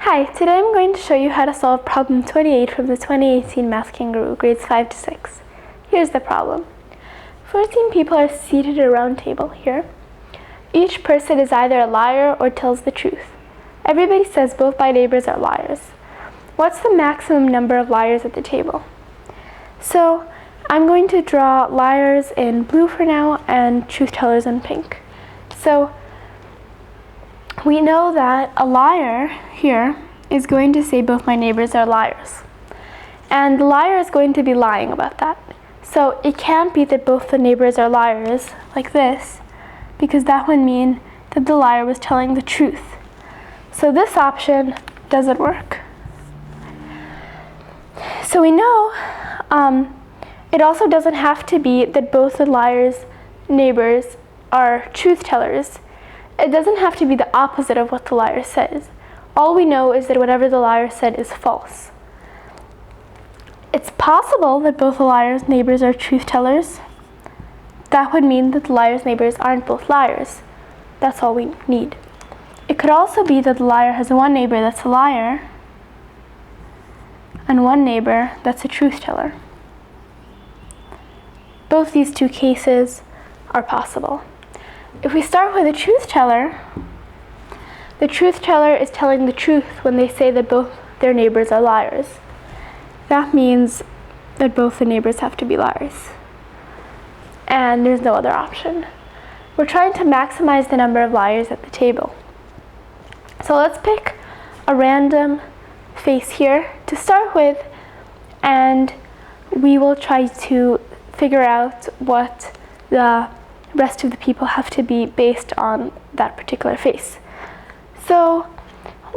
Hi, today I'm going to show you how to solve problem 28 from the 2018 Math Kangaroo, grades 5 to 6. Here's the problem. 14 people are seated at a round table here. Each person is either a liar or tells the truth. Everybody says both my neighbors are liars. What's the maximum number of liars at the table? So I'm going to draw liars in blue for now and truth tellers in pink. So we know that a liar here is going to say both my neighbors are liars. And the liar is going to be lying about that. So it can't be that both the neighbors are liars, like this, because that would mean that the liar was telling the truth. So this option doesn't work. So we know it also doesn't have to be that both the liar's neighbors are truth tellers. It doesn't have to be the opposite of what the liar says. All we know is that whatever the liar said is false. It's possible that both the liar's neighbors are truth tellers. That would mean that the liar's neighbors aren't both liars. That's all we need. It could also be that the liar has one neighbor that's a liar and one neighbor that's a truth teller. Both these two cases are possible. If we start with a truth teller, the truth teller is telling the truth when they say that both their neighbors are liars. That means that both the neighbors have to be liars. And there's no other option. We're trying to maximize the number of liars at the table. So let's pick a random face here to start with, and we will try to figure out what the rest of the people have to be based on that particular face. So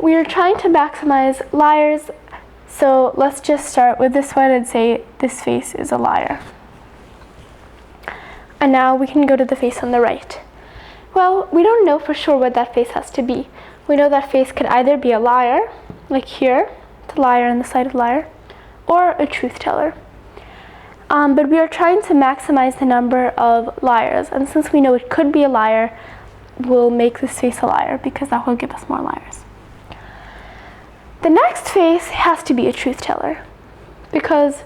we are trying to maximize liars, so let's just start with this one and say this face is a liar. And now we can go to the face on the right. Well, we don't know for sure what that face has to be. We know that face could either be a liar, like here, the liar on the side of liar, or a truth teller. But we are trying to maximize the number of liars, and since we know it could be a liar, we'll make this face a liar because that will give us more liars. The next face has to be a truth teller because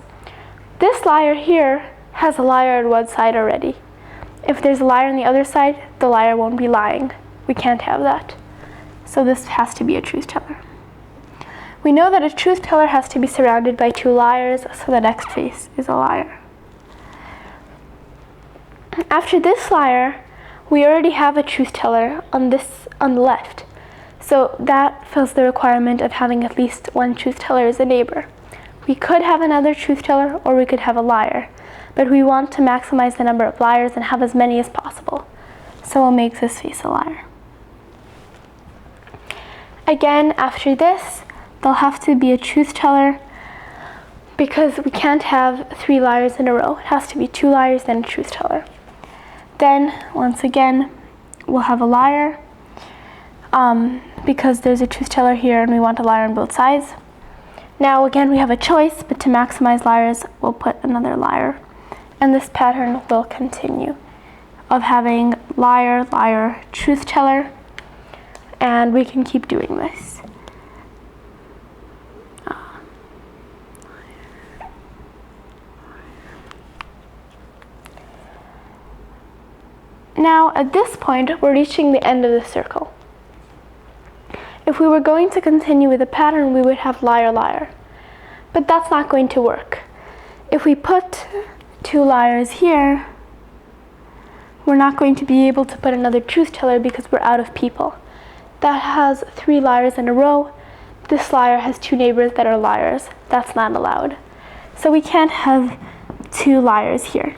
this liar here has a liar on one side already. If there's a liar on the other side, the liar won't be lying. We can't have that. So this has to be a truth teller. We know that a truth teller has to be surrounded by two liars, so the next face is a liar. After this liar, we already have a truth teller on the left. So that fills the requirement of having at least one truth teller as a neighbor. We could have another truth teller or we could have a liar, but we want to maximize the number of liars and have as many as possible. So we'll make this face a liar. Again, after this, there'll have to be a truth teller because we can't have three liars in a row. It has to be two liars and a truth teller. Then, once again, we'll have a liar because there's a truth teller here and we want a liar on both sides. Now, again, we have a choice, but to maximize liars, we'll put another liar. And this pattern will continue of having liar, liar, truth teller, and we can keep doing this. Now, at this point, we're reaching the end of the circle. If we were going to continue with the pattern, we would have liar, liar. But that's not going to work. If we put two liars here, we're not going to be able to put another truth teller because we're out of people. That has three liars in a row. This liar has two neighbors that are liars. That's not allowed. So we can't have two liars here.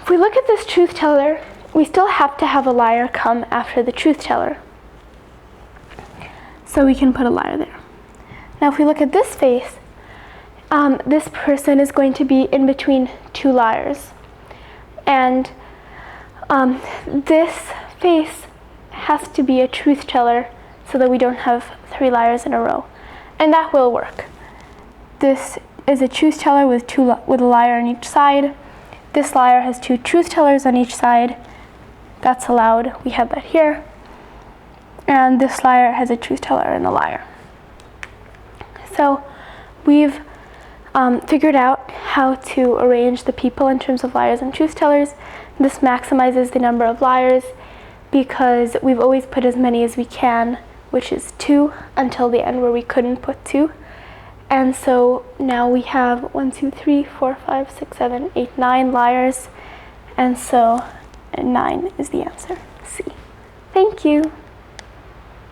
If we look at this truth teller, we still have to have a liar come after the truth teller. So we can put a liar there. Now if we look at this face, this person is going to be in between two liars. And this face has to be a truth teller so that we don't have three liars in a row. And that will work. This is a truth teller with a liar on each side. This liar has two truth tellers on each side. That's allowed. We have that here. and this liar has a truth teller and a liar. So we've figured out how to arrange the people in terms of liars and truth tellers. This maximizes the number of liars because we've always put as many as we can, which is 2, until the end where we couldn't put 2. And so now we have 1, 2, 3, 4, 5, 6, 7, 8, 9 liars. And so 9 is the answer, C. Thank you.